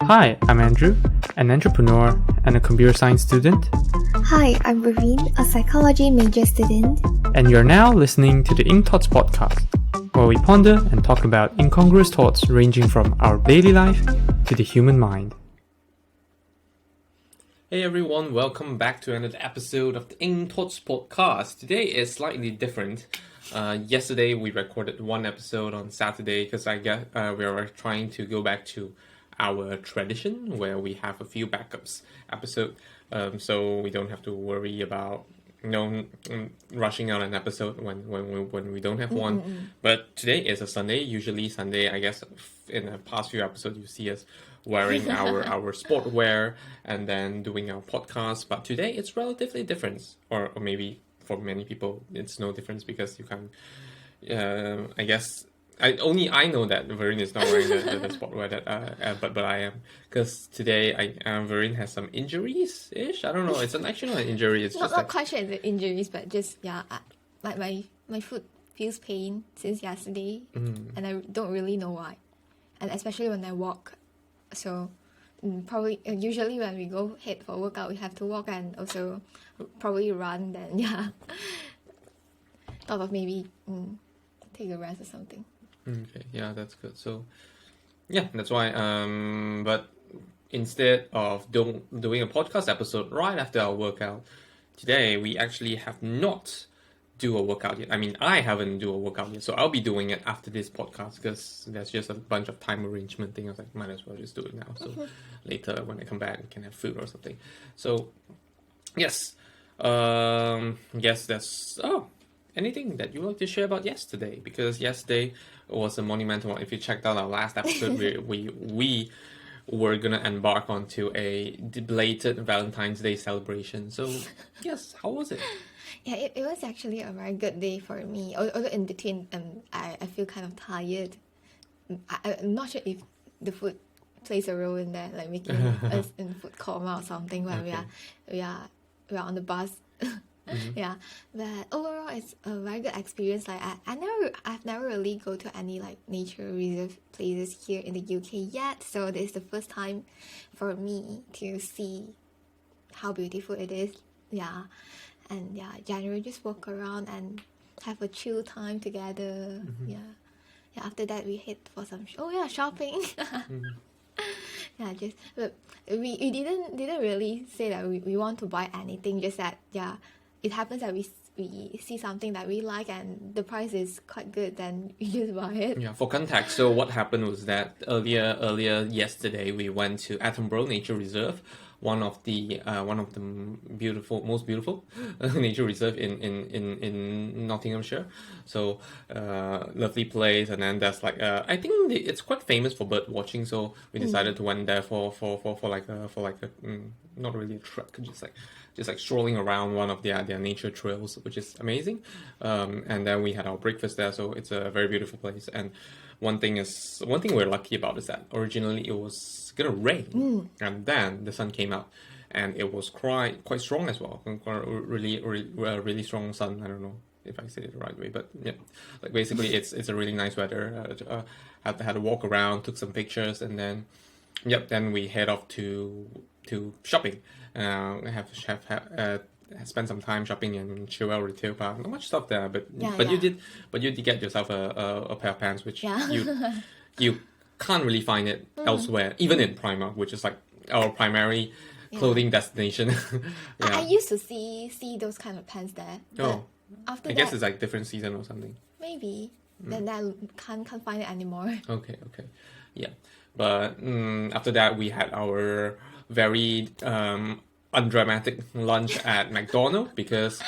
Hi, I'm Andrew, an entrepreneur and a computer science student. Hi, I'm Verene, a psychology major student. And you're now listening to the Ink Thoughts podcast, where we ponder and talk about incongruous thoughts ranging from our daily life to the human mind. Hey everyone, welcome back to another episode of the Ink Thoughts podcast. Today is slightly different. Yesterday we recorded one episode on Saturday because I guess we were trying to go back to our tradition where we have a few backups episode, so we don't have to worry about rushing out an episode when we don't have one. But today is a Sunday. Usually Sunday, I guess in the past few episodes you see us wearing our sport wear and then doing our podcast. But today it's relatively different, or maybe for many people it's no difference because you can. I guess I know that Verene is not wearing the sport wear that but I am, because today Verene has some injuries ish. I don't know. It's actually not an injury. It's not quite sure it's the injuries, but just like my foot feels pain since yesterday, and I don't really know why, and especially when I walk. So probably usually when we go head for workout, we have to walk and also probably run. Then thought of maybe take a rest or something. Okay, yeah, that's good. So yeah, that's why. But instead of doing a podcast episode right after our workout, today we actually have not do a workout yet. I mean, I haven't do a workout yet, so I'll be doing it after this podcast because there's just a bunch of time arrangement thing. I was like, might as well just do it now. So later when I come back, we can have food or something. So yes, that's anything that you would like to share about yesterday? Because yesterday was a monumental one. If you checked out our last episode, we were gonna embark onto a belated Valentine's Day celebration. So yes, how was it? Yeah, it was actually a very good day for me. Although in between, I feel kind of tired. I'm not sure if the food plays a role in that, like making us in food coma or something when we are on the bus. Yeah, but overall it's a very good experience. Like I've never really go to any like nature reserve places here in the UK yet, so this is the first time for me to see how beautiful it is. Yeah. And generally just walk around and have a chill time together. Yeah. After that we head for some shopping. But we didn't really say that we want to buy anything. Just that it happens that we see something that we like and the price is quite good, then we just buy it. Yeah, for context, so what happened was that earlier yesterday we went to Attenborough Nature Reserve, one of the most beautiful nature reserve in Nottinghamshire. So lovely place, and then there's like I think it's quite famous for bird watching. So we decided to went there for like a not really a trek, just like strolling around one of their nature trails, which is amazing. And then we had our breakfast there, so it's a very beautiful place. And one thing we're lucky about is that originally it was gonna rain, and then the sun came out, and it was quite strong as well. Really strong sun. I don't know if I say it the right way, but yeah, like basically it's a really nice weather. Had a walk around, took some pictures, and then then we head off to shopping. Spend some time shopping in Chilwell Retail Park. Not much stuff there, but you did get yourself a pair of pants, which you can't really find it elsewhere, even in Primark, which is like our primary clothing destination. I used to see those kind of pants there. Oh, after I guess it's like different season or something. Maybe. Then I can't find it anymore. Okay. Yeah. But after that, we had our very undramatic lunch at McDonald's because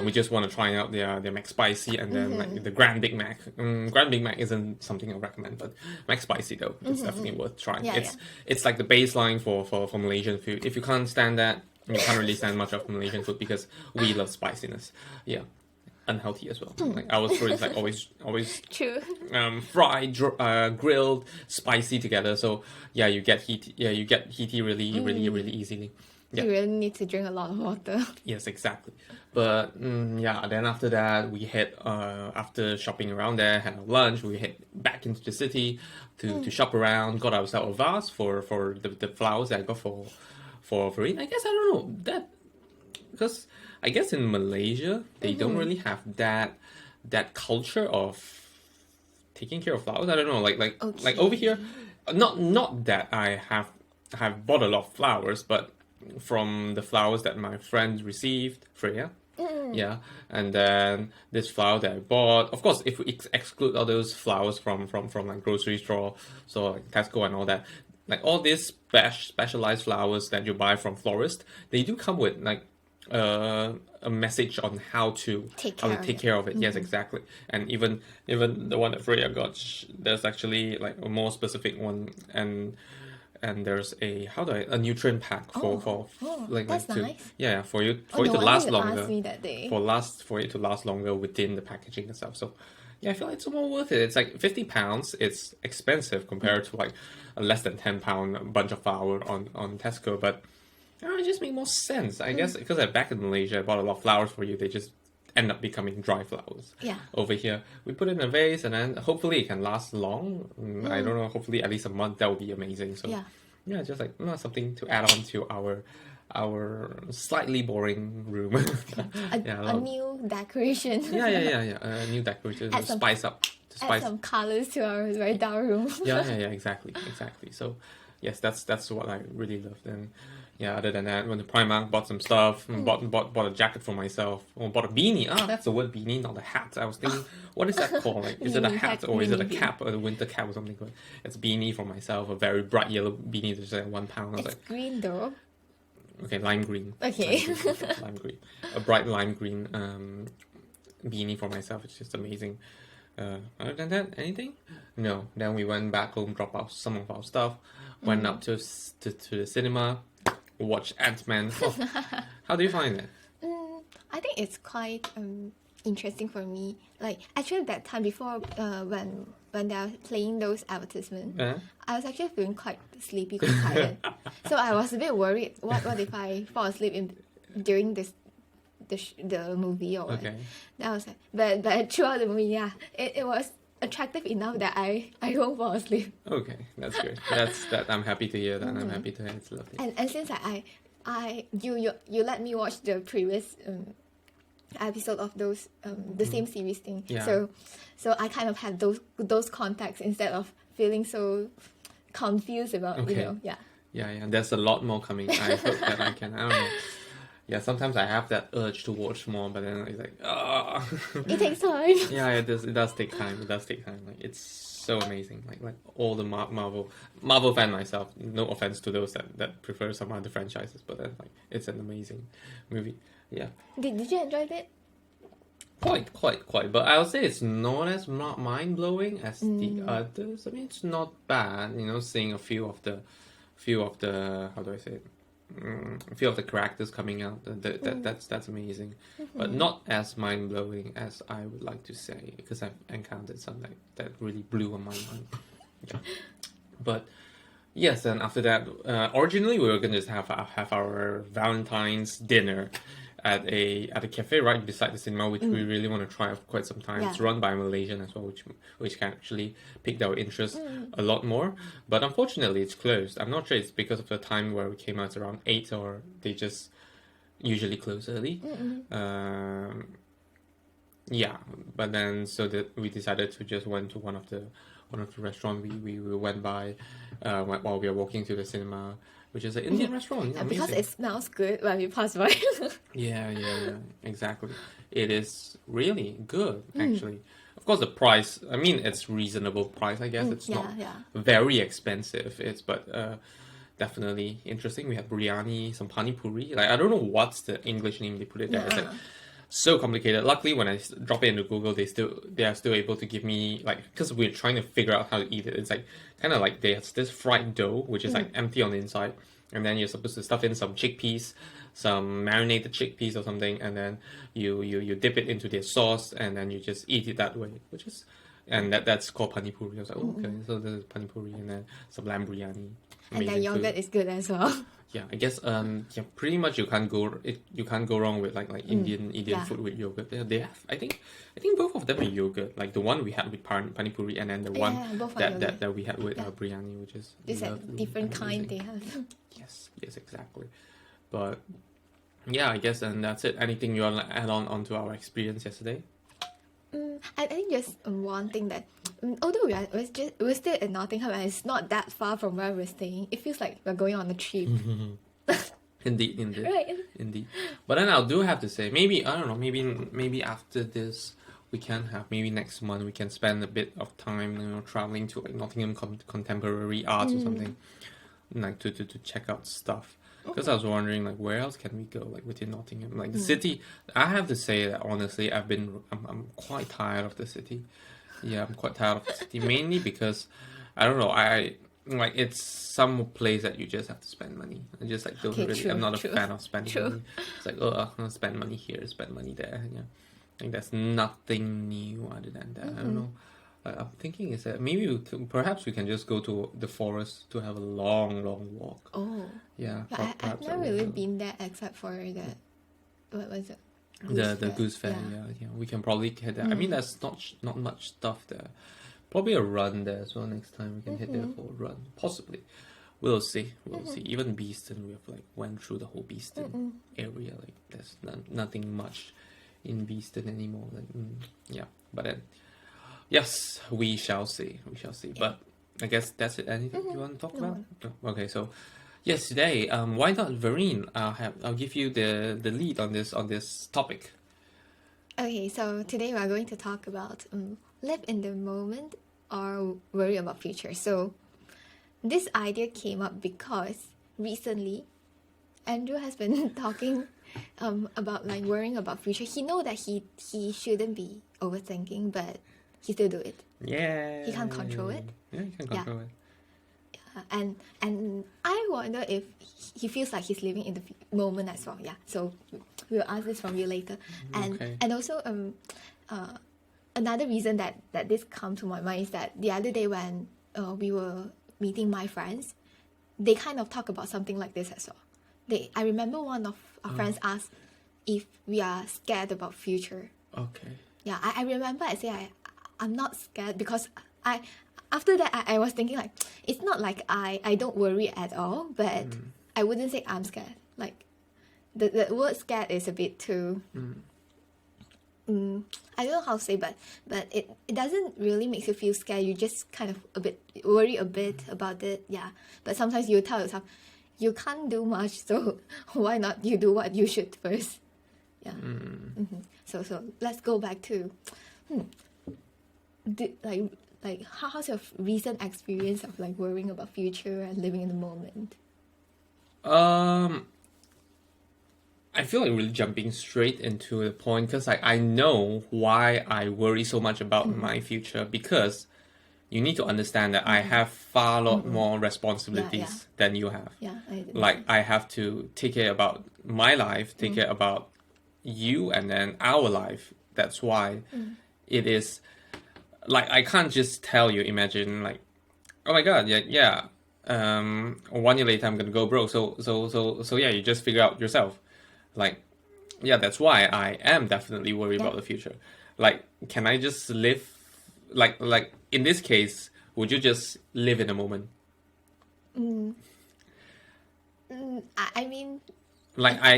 we just want to try out their McSpicy and then like the Grand Big Mac. Grand Big Mac isn't something I recommend, but McSpicy though, it's definitely worth trying. It's like the baseline for Malaysian food. If you can't stand that, you can't really stand much of Malaysian food because we love spiciness. Yeah. Unhealthy as well. Like our food is like always true. Fried, grilled, spicy together. So you get heaty really easily. Yeah. You really need to drink a lot of water. Yes, exactly. But yeah, then after that, we head after shopping around there, had our lunch. We head back into the city to shop around. Got ourselves a vase for the flowers that I got for Verene. I guess I don't know that because I guess in Malaysia they don't really have that culture of taking care of flowers. I don't know, like Okay. over here, not that I have bought a lot of flowers, but from the flowers that my friends received, Freya. Yeah, and then this flower that I bought. Of course, if we exclude all those flowers from like grocery store, so like Tesco and all that, like all these specialized flowers that you buy from florist, they do come with like a message on how to Take how to care of take it. care of it. Yes, exactly. And even the one that Freya got, there's actually like a more specific one, and there's a nutrient pack for like that's to nice. yeah for you Oh, no it to wonder last you longer asked me that day. for it to last longer within the packaging itself. So yeah, I feel like it's more worth it. It's like £50. It's expensive compared to like a less than £10 bunch of flour on Tesco, but it just makes more sense. I guess because back in Malaysia, I bought a lot of flowers for you. They just end up becoming dry flowers. Yeah. Over here, we put it in a vase, and then hopefully it can last long. I don't know. Hopefully at least a month. That would be amazing. So Yeah. just like something to add on to our slightly boring room. A new decoration. yeah. A new decoration to spice up. To Add spice. some colors to our very dull room. Yeah. Exactly. So yes, that's what I really loved. And yeah, other than that, went to Primark, bought some stuff, bought a jacket for myself, or bought a beanie. That's the word beanie, not a hat. I was thinking, what is that called? Like, is it a Beanie hat hat, or is it a beanie. cap, a winter cap or something? But it's beanie for myself, a very bright yellow beanie that's like £1. I was It's like, green though. okay, lime green. Okay. Lime green. A bright lime green beanie for myself. It's just amazing. Other than that, anything? No. Then we went back home, dropped out some of our stuff, went up to the cinema, watched Ant-Man. Oh, how do you find it? I think it's quite interesting for me. Like actually that time before when they are playing those advertisements, I was actually feeling quite sleepy, quite tired. So I was a bit worried. What if I fall asleep during the movie or what? Okay. Then I was like, but throughout the movie, it was attractive enough that I won't fall asleep. Okay, that's good. That. I'm happy to hear that. I'm happy to hear it's lovely. And since you let me watch the previous episode of those the same series thing. Yeah. So I kind of had those contacts instead of feeling so confused about Okay. Yeah. There's a lot more coming. I hope that I can. I don't know. Yeah, sometimes I have that urge to watch more, but then it's like, It takes time. Yeah, it does take time. It does take time. Like it's so amazing. Like all the Marvel fan myself. No offense to those that prefer some other franchises, but then like it's an amazing movie. Yeah. Did you enjoy it? Quite. But I would say it's not as mind blowing as the others. I mean, it's not bad. Seeing a few of the how do I say it? A few of the characters coming out. That's amazing, but not as mind blowing as I would like to say, because I've encountered some that really blew on my mind. Yeah. But yes, and after that, originally we were gonna just have our Valentine's dinner at a cafe right beside the cinema, which we really want to try for quite some time. Yeah. It's run by a Malaysian as well, which can actually piqued our interest a lot more. But unfortunately, it's closed. I'm not sure it's because of the time where we came out around 8, or they just usually close early. Yeah, but then so that we decided to just went to one of the restaurant we went by while we were walking to the cinema, which is an Indian restaurant. Yeah, Because amazing. it smells good when we pass by. Yeah, exactly. It is really good, actually. Of course, the price, I mean, it's reasonable price, I guess. It's not very expensive. But definitely interesting. We had biryani, some pani puri. Like, I don't know what's the English name they put it there. It's like so complicated. Luckily, when I drop it into Google, they are still able to give me, like, because we're trying to figure out how to eat it. It's like kind of like there's this fried dough, which is like empty on the inside, and then you're supposed to stuff in some chickpeas, some marinated chickpeas or something, and then you dip it into their sauce, and then you just eat it that way, which is and that's called pani puri. I was like, oh, okay, so there's pani puri and then some lamb biryani. And then yogurt is good as well. Yeah, I guess yeah, pretty much you can't go wrong with like Indian yeah. food with yogurt. They have I think both of them are yogurt. Like the one we had with pani puri and then the one both are that yogurt. that we had with biryani, which is It's a lovely different and kind amazing. they have. Yes, exactly. But yeah, I guess and that's it. Anything you want to add onto our experience yesterday? I think just one thing that although we're still in Nottingham and it's not that far from where we're staying, it feels like we're going on a trip. Indeed. Right. Indeed. But then I do have to say, maybe I don't know, maybe after this we can have maybe next month we can spend a bit of time, traveling to like Nottingham contemporary art or something, like to check out stuff. Because I was wondering, like, where else can we go, like, within Nottingham? Like, the city, I have to say that, honestly, I'm quite tired of the city. Yeah, I'm quite tired of the city, mainly because, I don't know, like, it's some place that you just have to spend money. I just, like, don't I'm not a fan of spending money. It's like, oh, I'm gonna spend money here, spend money there, yeah. Like, there's nothing new other than that. I don't know. I'm thinking is that maybe perhaps we can just go to the forest to have a long walk. Oh. Yeah. I've never really been there except for the, what was it? The Goose Fair, yeah. We can probably hit that. I mean, there's not much stuff there. Probably a run there as well next time. We can hit there for a run. Possibly. We'll see. Even Beeston, we have like went through the whole Beeston area. Like there's nothing much in Beeston anymore. Like, yeah. But then, yes, we shall see. But I guess that's it. Anything you want to talk about? No. Okay, so yes, today, why not Verene? I'll give you the lead on this topic. Okay, so today we are going to talk about live in the moment or worry about future. So this idea came up because recently Andrew has been talking about like worrying about future. He know that he shouldn't be overthinking, but he still do it. Yeah. He can't control it. Yeah, he can control it. And I wonder if he feels like he's living in the moment as well. Yeah. So we'll ask this from you later. And also another reason that this come to my mind is that the other day when we were meeting my friends, they kind of talk about something like this as well. I remember one of our friends asked if we are scared about future. Okay. Yeah, I remember I say I'm not scared because after that I was thinking like it's not like I don't worry at all, but I wouldn't say I'm scared. Like the word scared is a bit too I don't know how to say, but it doesn't really make you feel scared. You just kind of worry a bit about it, yeah. But sometimes you tell yourself you can't do much, so why not you do what you should first? Yeah. So let's go back to like how's your recent experience of like worrying about future and living in the moment? I feel like really jumping straight into the point because I know why I worry so much about my future, because you need to understand that I have far lot more responsibilities than you have. Yeah, I have to take care about my life, take care about you, and then our life. That's why it is like I can't just tell you. Imagine like, oh my god, 1 year later I'm gonna go broke. So yeah, you just figure out yourself. Like, yeah, that's why I am definitely worried about the future. Like, can I just live? Like in this case, would you just live in the moment? I mean, like I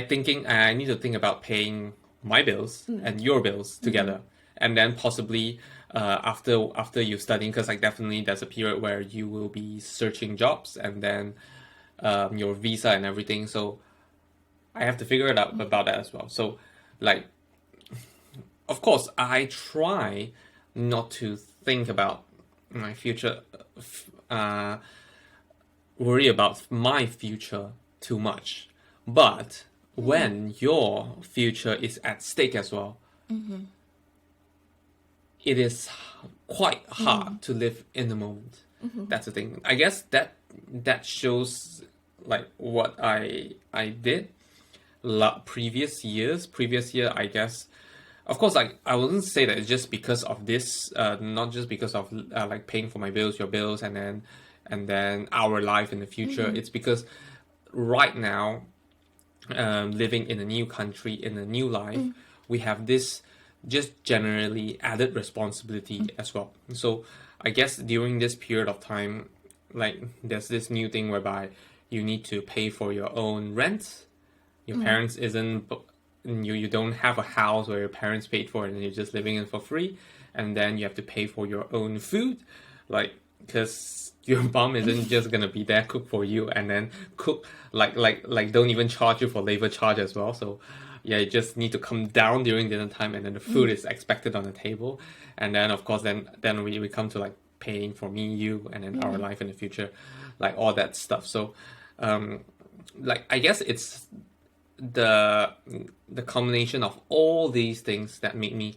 need to think about paying my bills and your bills together, and then possibly after you studying, because like definitely there's a period where you will be searching jobs and then your visa and everything. So I have to figure it out about that as well. So like, of course, I try not to think about my future, worry about my future too much. But when your future is at stake as well, it is quite hard to live in the moment. That's the thing. I guess that shows like what I did previous year. I guess of course, like I wouldn't say that it's just because of this, not just because of like paying for my bills, your bills, and then our life in the future. It's because right now, living in a new country, in a new life, we have this just generally added responsibility as well. So I guess during this period of time, like there's this new thing whereby you need to pay for your own rent. Your parents isn't you don't have a house where your parents paid for it and you're just living in for free, and then you have to pay for your own food, like because your mom isn't just gonna be there cook for you and then cook like don't even charge you for labor charge as well. So yeah, you just need to come down during dinner time, and then the food is expected on the table, and then of course then we come to like paying for me, you, and then our life in the future, like all that stuff. So like I guess it's the combination of all these things that make me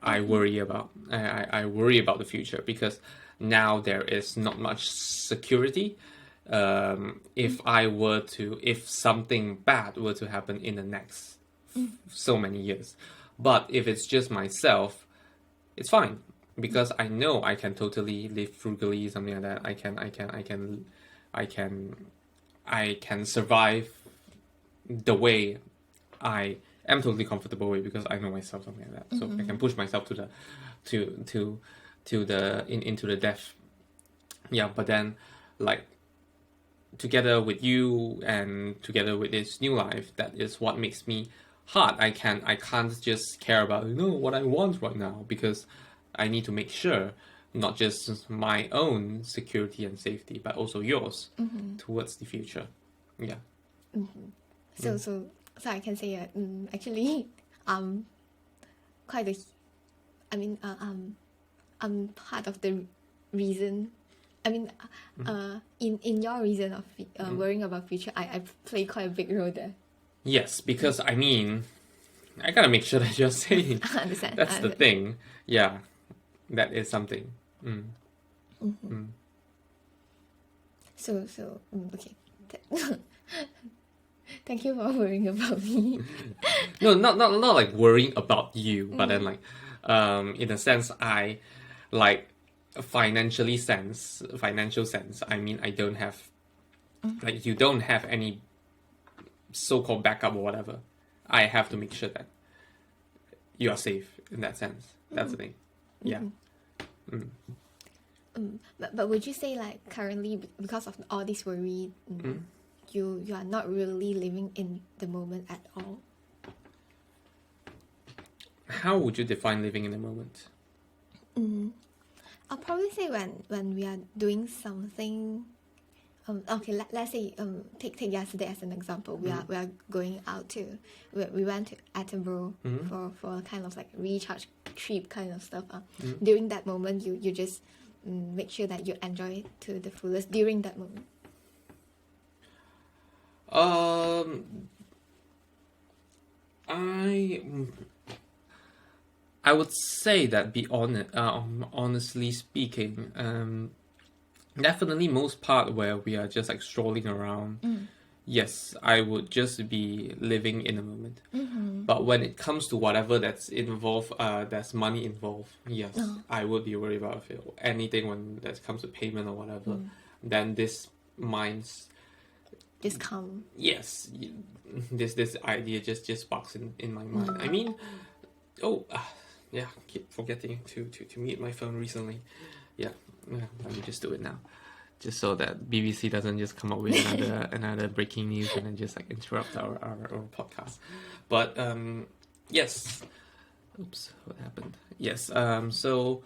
I worry about I worry about the future, because now there is not much security. If something bad were to happen in the next so many years, but if it's just myself, it's fine, because I know I can totally live frugally, something like that. I can survive the way I am totally comfortable with, because I know myself, something like that. So I can push myself to the into the depth. Yeah, but then like together with you and together with this new life, that is what makes me hard. I can't just care about what I want right now, because I need to make sure not just my own security and safety, but also yours towards the future. Yeah. So I can say actually quite a I'm part of the reason. I mean, in your reason of worrying about future, I play quite a big role there. Yes, because I mean, I gotta make sure that you're safe. I understand. That's the thing. Yeah, that is something. So okay. Thank you for worrying about me. No, not like worrying about you, but then like, in a sense, I like financial sense. I mean, I don't have like you don't have any so-called backup or whatever. I have to make sure that you are safe in that sense. That's the thing. Yeah. But would you say like currently, because of all this worry, you are not really living in the moment at all? How would you define living in the moment? I'll probably say when we are doing something. Okay, let's say take yesterday as an example. We are going out to we went to Attenborough for kind of like recharge trip kind of stuff. During that moment, you just make sure that you enjoy it to the fullest during that moment. I would say that honestly speaking, definitely most part where we are just like strolling around. Yes, I would just be living in the moment. But when it comes to whatever that's involved, that's money involved, yes, I would be worried about it. Anything when that comes to payment or whatever, then this minds just come. Yes, this idea just sparks in my mind. I mean, keep forgetting to mute my phone recently. Yeah, let me just do it now, just so that BBC doesn't just come up with another breaking news and then just like interrupt our podcast. But yes, oops, what happened? Yes, so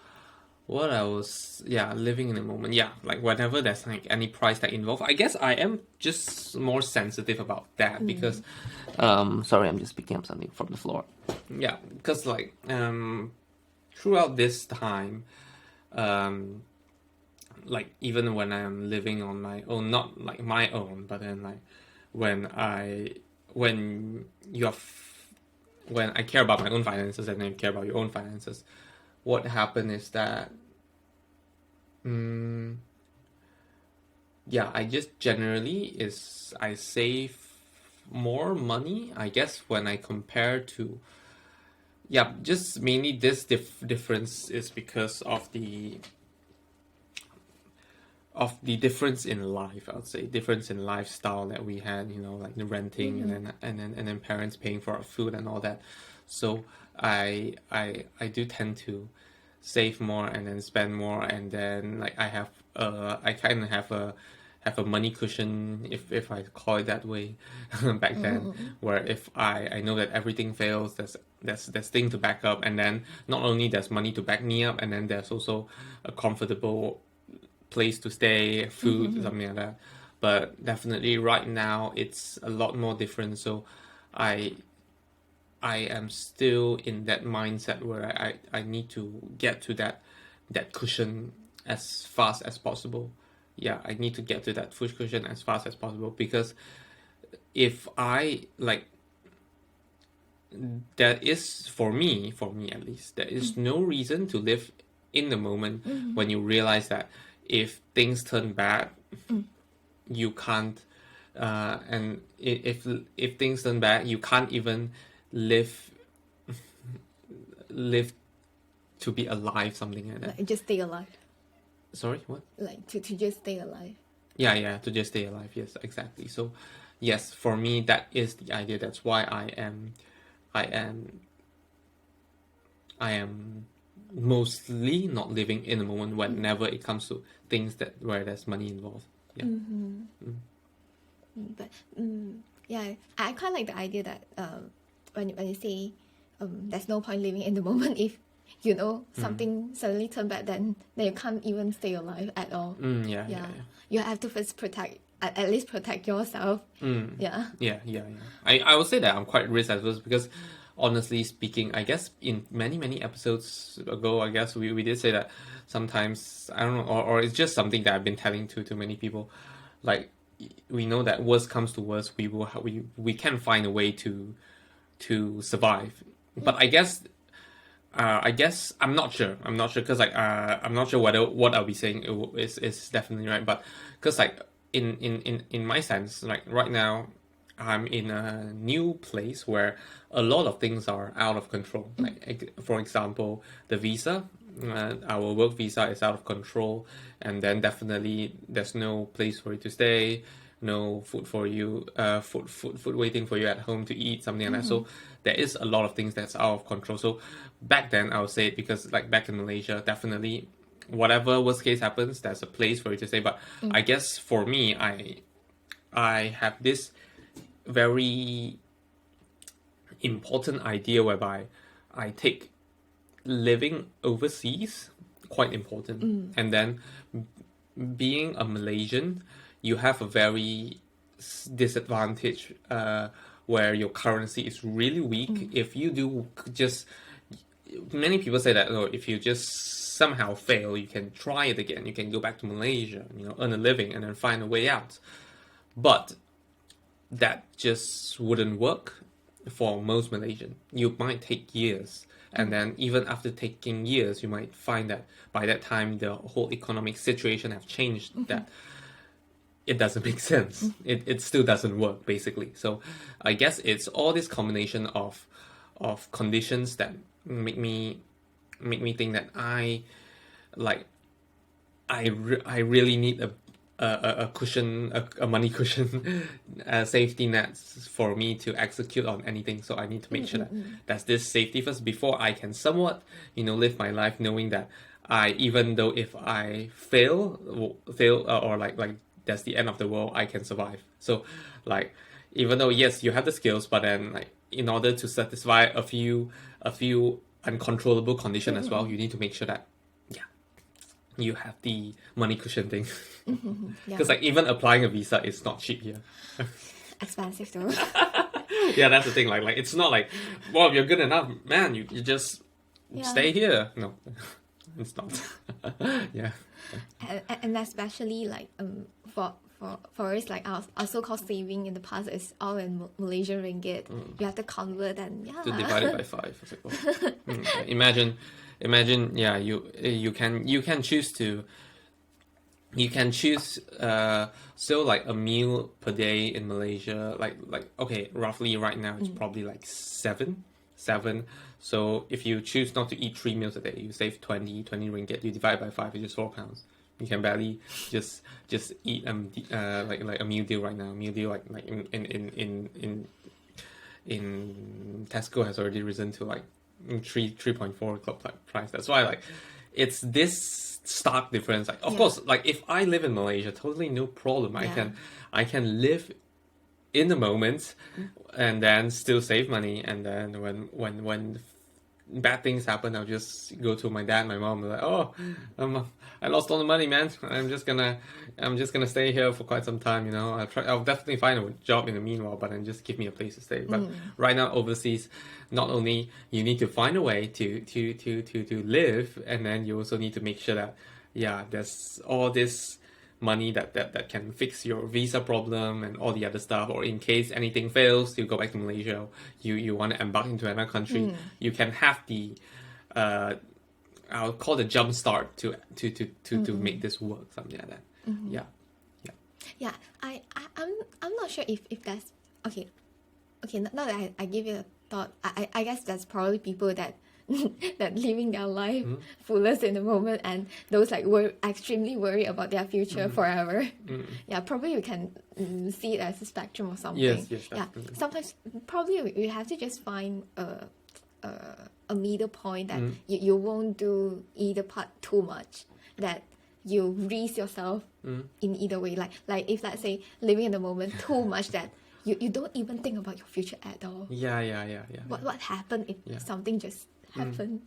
what I was living in the moment. Yeah, like whenever there's like any price tag involved, I guess I am just more sensitive about that because sorry, I'm just picking up something from the floor. Yeah, because like throughout this time, like even when I'm living on my own, not like my own, but then like when I care about my own finances and then you care about your own finances, what happened is that I just generally I save more money, I guess, when I compare to Yeah, just mainly this difference is because of the difference in life. I would say difference in lifestyle that we had. You know, like the renting and then parents paying for our food and all that. So I do tend to save more and then spend more, and then like I kind of have a money cushion, if I call it that way, back then, where if I know that everything fails, there's thing to back up, and then not only there's money to back me up, and then there's also a comfortable place to stay, food, something like that. But definitely right now it's a lot more different. So I I am still in that mindset where I need to get to that cushion as fast as possible. Yeah, I need to get to that foot cushion as fast as possible, because if I like, there is, for me at least, there is no reason to live in the moment when you realize that if things turn bad, you can't, and if things turn bad, you can't even live live to be alive, something like that. Like just stay alive. Sorry, what? Like to just stay alive. Yeah, to just stay alive. Yes, exactly. So, yes, for me, that is the idea. That's why I am mostly not living in the moment whenever it comes to things that where there's money involved. Yeah. But yeah, I quite like the idea that when you say there's no point living in the moment if you know something suddenly turn bad, then you can't even stay alive at all. Yeah. You have to first protect, at least protect yourself. Yeah. I would say that I'm quite risk averse because, honestly speaking, I guess in many episodes ago, I guess we did say that sometimes, I don't know, or it's just something that I've been telling to many people, like, we know that worst comes to worst, we can find a way to survive. But I guess I'm not sure because like I'm not sure whether what I'll be saying is definitely right, but because like in my sense, like right now I'm in a new place where a lot of things are out of control. Like, for example, the visa, our work visa is out of control, and then definitely there's no place for you to stay, no food for you, food waiting for you at home to eat, something like that. So there is a lot of things that's out of control. So back then, I would say it because like back in Malaysia, definitely whatever worst case happens, there's a place for you to stay. But I guess for me, I have this very important idea whereby I take living overseas quite important, and then being a Malaysian, you have a very disadvantage where your currency is really weak. If you do just, many people say that, oh, if you just somehow fail, you can try it again. You can go back to Malaysia, earn a living, and then find a way out. But that just wouldn't work for most Malaysian. You might take years, and then even after taking years, you might find that by that time the whole economic situation have changed, that it doesn't make sense. It still doesn't work, basically. So I guess it's all this combination of conditions that make me think that I really need a cushion, a money cushion, a safety net for me to execute on anything. So I need to make sure that that's this safety first before I can somewhat, live my life knowing that even though if I fail, or like that's the end of the world, I can survive. So like, even though yes, you have the skills, but then like in order to satisfy a few uncontrollable conditions as well, you need to make sure that you have the money cushion thing. Because like even applying a visa is not cheap here. Expensive though. Yeah, that's the thing. Like it's not like, well, you're good enough, man. You just stay here. No, it's not. Yeah. And especially like for us, like our so-called saving in the past is all in Malaysian ringgit. You have to convert and to divide it by 5. It's like, oh. Imagine, yeah, you can choose still like a meal per day in Malaysia, like okay, roughly right now it's probably like 7 7. So if you choose not to eat 3 meals a day, you save 20 ringgit. You divide by 5, it's just £4. You can barely just eat like a meal deal right now. Meal deal like in Tesco has already risen to like 3.4 club price. That's why like it's this stark difference. Like of course, like if I live in Malaysia, totally no problem. I can live in the moment and then still save money, and then when bad things happen, I'll just go to my dad, my mom, like, oh, I lost all the money, man. I'm just gonna stay here for quite some time, I'll definitely find a job in the meanwhile, but then just give me a place to stay. But right now overseas, not only you need to find a way to live, and then you also need to make sure that there's all this money that can fix your visa problem and all the other stuff, or in case anything fails, you go back to Malaysia, you want to embark into another country, you can have the I'll call the jump start to make this work, something like that. I'm not sure if that's okay. Now that I give it a thought, I guess that's probably people that that living their life fullest in the moment, and those like extremely worried about their future forever. Probably we can see it as a spectrum or something. Yes, sometimes probably we have to just find a middle point that you won't do either part too much, that you risk yourself in either way. Like if, let's say, living in the moment too much that you don't even think about your future at all. What happened if something just happen,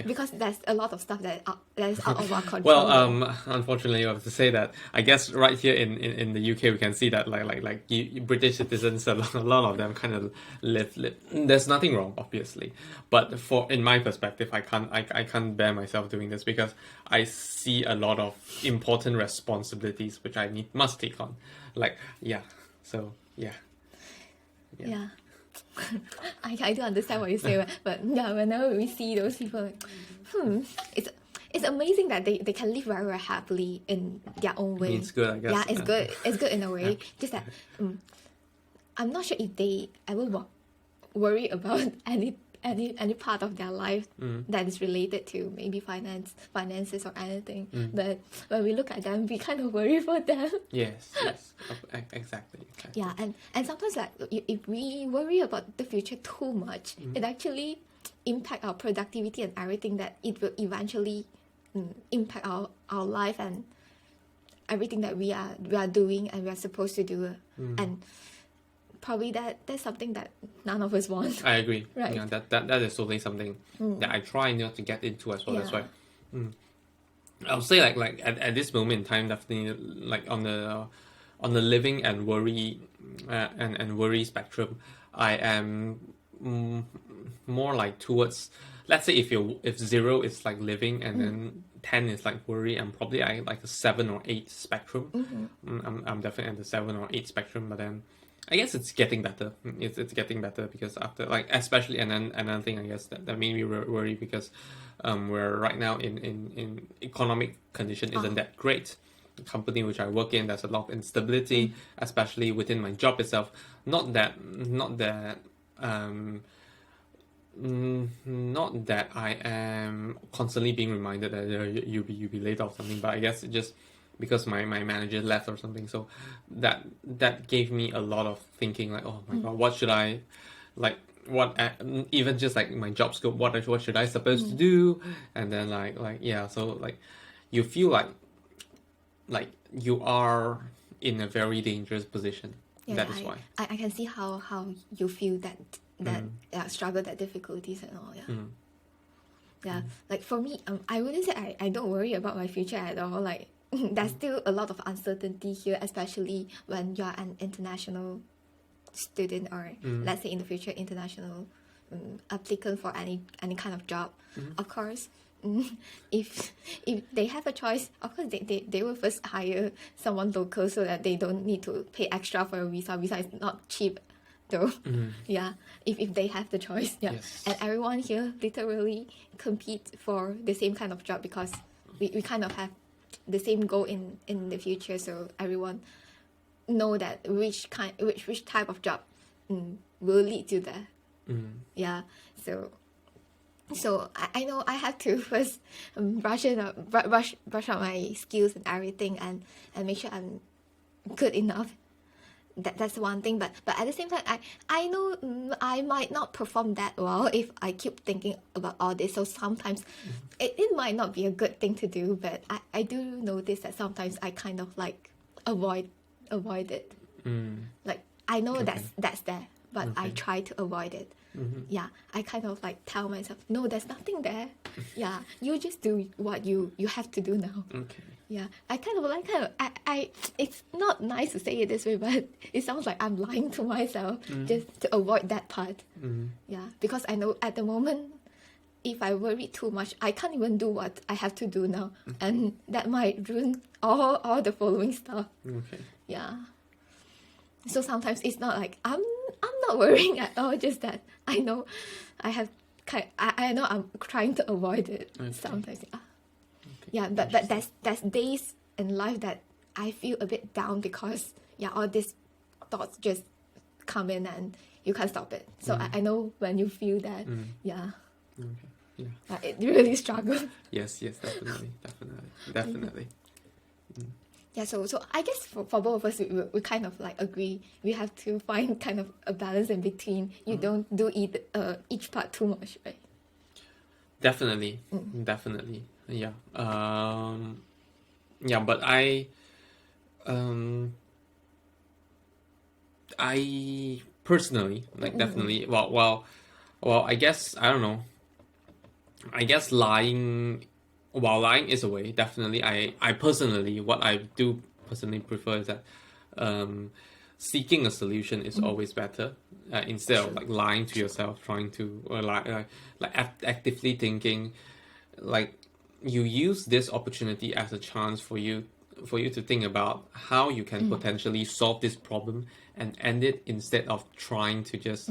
because there's a lot of stuff that is out of our control. Well, unfortunately, I have to say that I guess right here in the UK we can see that like British citizens, a lot of them kind of live. There's nothing wrong, obviously, but in my perspective, I can't bear myself doing this, because I see a lot of important responsibilities which I must take on. I do understand what you say, but whenever we see those people, like, it's amazing that they can live very, very happily in their own way. It's good, I guess. Yeah, it's good. It's good in a way. Just that I'm not sure if they ever worry about any part of their life that is related to maybe finances or anything. But when we look at them, we kind of worry for them. Yes, exactly. Yeah, and sometimes like if we worry about the future too much, it actually impact our productivity and everything, that it will eventually impact our life and everything that we are doing and we are supposed to do. And probably that's something that none of us want. I agree. Right. Yeah, that is totally something that I try not to get into as well. That's why I would say like at this moment in time, definitely like on the living and worry and worry spectrum, I am more like towards, let's say if 0 is like living and then 10 is like worry, I'm probably like a 7 or 8 spectrum. I'm definitely at the 7 or 8 spectrum, but then I guess it's getting better. It's getting better, because after, like, especially, and then another thing, I guess that made me worry, because we're right now in economic condition isn't that great. The company which I work in, there's a lot of instability, especially within my job itself. Not that I am constantly being reminded that you'll be laid off something, but I guess it just because my manager left or something. So that gave me a lot of thinking, like, oh my god, what should I, like, what, even just like my job scope, what should I supposed to do? And then so like you feel like you are in a very dangerous position. That is why I can see how you feel that struggle, that difficulties and all. Like for me, I wouldn't say I don't worry about my future at all. Like there's still a lot of uncertainty here, especially when you're an international student, or let's say in the future international applicant for any kind of job. Of course, if they have a choice, of course they will first hire someone local so that they don't need to pay extra for a visa. Visa is not cheap though. If they have the choice. Yes. And everyone here literally compete for the same kind of job, because we kind of have the same goal in the future, so everyone know that which type of job will lead to Yeah, so I know I have to first brush up my skills and everything, and make sure I'm good enough. That's one thing, but at the same time, I know I might not perform that well if I keep thinking about all this. So sometimes it might not be a good thing to do, but I do notice that sometimes I kind of like avoid it. Like I know that's there, but I try to avoid it. Yeah, I kind of like tell myself, no, there's nothing there. Yeah, you just do what you have to do now. Okay. Yeah, I it's not nice to say it this way, but it sounds like I'm lying to myself just to avoid that part. Yeah, because I know at the moment, if I worry too much, I can't even do what I have to do now, and that might ruin all the following stuff. Okay. Yeah. So sometimes it's not like I'm not worrying at all. Just that I know I know I'm trying to avoid it sometimes. Yeah. Yeah, but that's days in life that I feel a bit down because all these thoughts just come in and you can't stop it. So I know when you feel that, Okay. Yeah. it really struggles. Yes, definitely. Yeah, so I guess for both of us, we kind of like agree we have to find kind of a balance in between. You don't do each part too much, right? Definitely. Yeah. Yeah, but I personally definitely well I guess I don't know. I guess lying is a way, definitely. I personally, what I do personally prefer is that seeking a solution is always better instead of like lying to yourself, trying to or actively thinking. Like you use this opportunity as a chance for you to think about how you can potentially solve this problem and end it instead of trying to just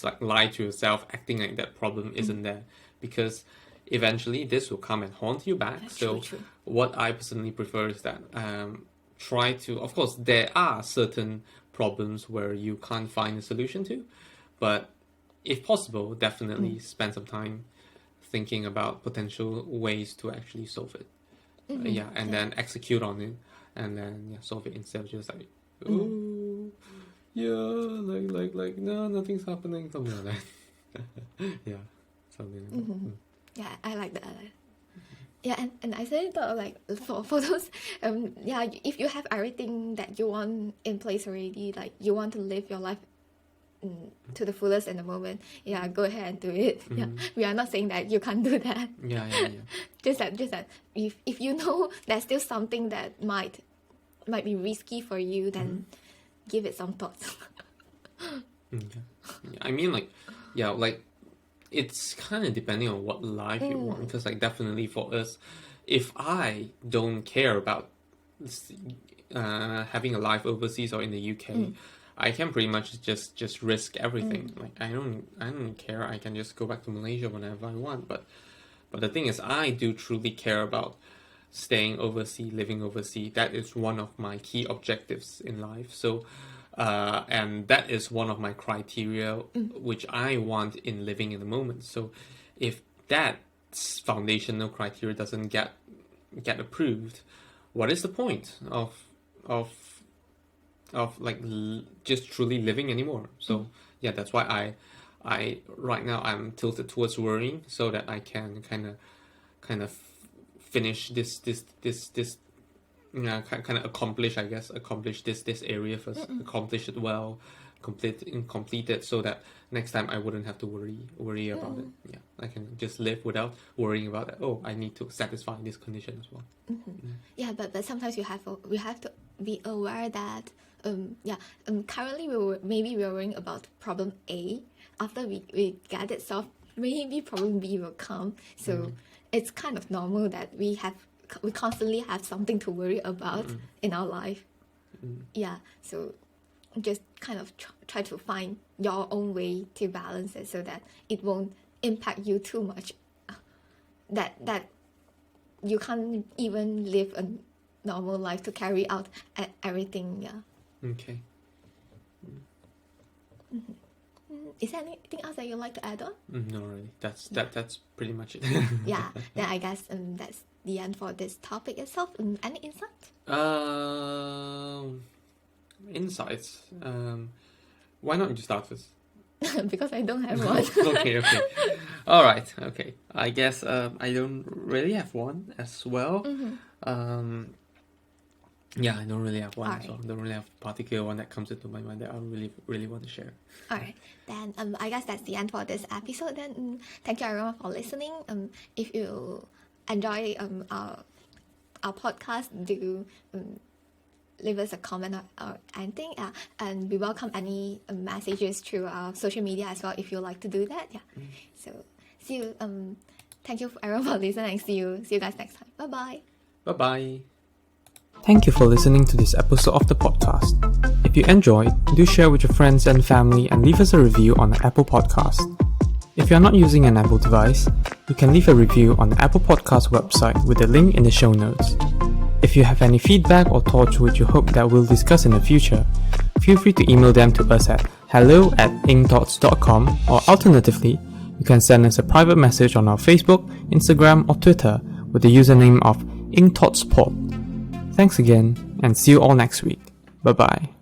like lie to yourself, acting like that problem isn't there, because eventually this will come and haunt you back. True. What I personally prefer is that try to, of course, there are certain problems where you can't find a solution to, but if possible, definitely spend some time thinking about potential ways to actually solve it. Then execute on it, and then solve it instead of just like, oh, like no, nothing's happening, something like that. Something like that. Yeah, I like that. Yeah, and I said thought like for those if you have everything that you want in place already, like you want to live your life to the fullest in the moment, go ahead and do it. We are not saying that you can't do that. just that if you know there's still something that might be risky for you, then give it some thoughts. I mean, like it's kind of depending on what life you want, because like definitely for us, if I don't care about having a life overseas or in the UK, I can pretty much just risk everything. Like I don't care. I can just go back to Malaysia whenever I want. But the thing is, I do truly care about staying overseas, living overseas. That is one of my key objectives in life. So, and that is one of my criteria which I want in living in the moment. So, if that foundational criteria doesn't get approved, what is the point of like just truly living anymore? So that's why I right now I'm tilted towards worrying, so that I can kind of finish this kind of accomplish this area first, accomplish it well, complete it, so that next time I wouldn't have to worry about it. I can just live without worrying about it. Oh, I need to satisfy this condition as well. But sometimes we have to be aware that currently we're worrying about problem A. After we get it solved, maybe problem B will come. So it's kind of normal that we constantly have something to worry about in our life. So just kind of try to find your own way to balance it, so that it won't impact you too much, that you can't even live a normal life to carry out everything. Okay. Is there anything else that you'd like to add on? No, really. That's pretty much it. Yeah, then I guess that's the end for this topic itself. Any insight? Insights. Why not you start first? Because I don't have one. Okay. All right. Okay. I guess I don't really have one as well. Yeah, I don't really have one. Alright. So I don't really have a particular one that comes into my mind that I really want to share. Alright, then I guess that's the end for this episode. Then thank you everyone for listening. If you enjoy our podcast, do leave us a comment or anything. And we welcome any messages through our social media as well if you like to do that. Yeah. So see you. Thank you everyone for listening. See you guys next time. Bye bye. Bye bye. Thank you for listening to this episode of the podcast. If you enjoyed, do share with your friends and family and leave us a review on the Apple Podcast. If you are not using an Apple device, you can leave a review on the Apple Podcast website with a link in the show notes. If you have any feedback or thoughts which you hope that we'll discuss in the future, feel free to email them to us at hello@incthoughts.com, or alternatively, you can send us a private message on our Facebook, Instagram or Twitter with the username of incthougtspod. Thanks again, and see you all next week. Bye bye.